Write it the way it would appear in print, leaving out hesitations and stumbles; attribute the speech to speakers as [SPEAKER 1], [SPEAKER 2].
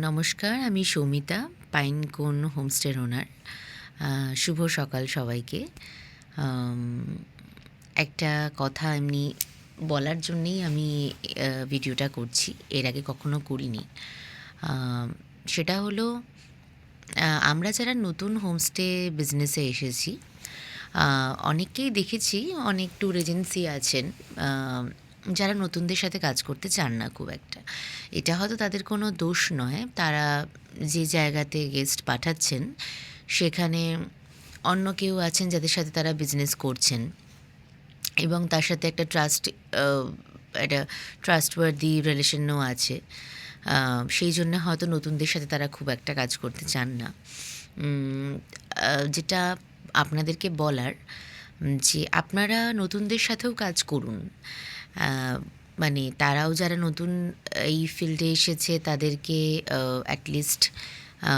[SPEAKER 1] নমস্কার, আমি সৌমিতা, পাইনকোন হোমস্টের ওনার। শুভ সকাল সবাইকে। আম একটা কথা এমনি বলার জন্যেই আমি ভিডিওটা করছি। এর আগে কখনো করিনি। সেটা হলো আমরা যারা নতুন হোমস্টে বিজনেসে এসেছি, অনেককেই দেখেছি, অনেক ট্যুর এজেন্সি আছেন, আ যারা নতুনদের সাথে কাজ করতে চান না খুব একটা। এটা হয়তো তাদের কোনো দোষ নয়। তারা যে জায়গাতে গেস্ট পাঠাচ্ছেন, সেখানে অন্য কেউ আছেন যাদের সাথে তারা বিজনেস করছেন এবং তার সাথে একটা আ একটা ট্রাস্টওয়ার্দি রিলেশনও আছে। সেই জন্য হয়তো নতুনদের সাথে তারা খুব একটা কাজ করতে চান না। উম যেটা আপনাদেরকে বলার যে আপনারা নতুনদের সাথেও কাজ করুন। আ মানে তারাও যারা নতুন এই ফিল্ডে এসেছে তাদেরকে এট লিস্ট আ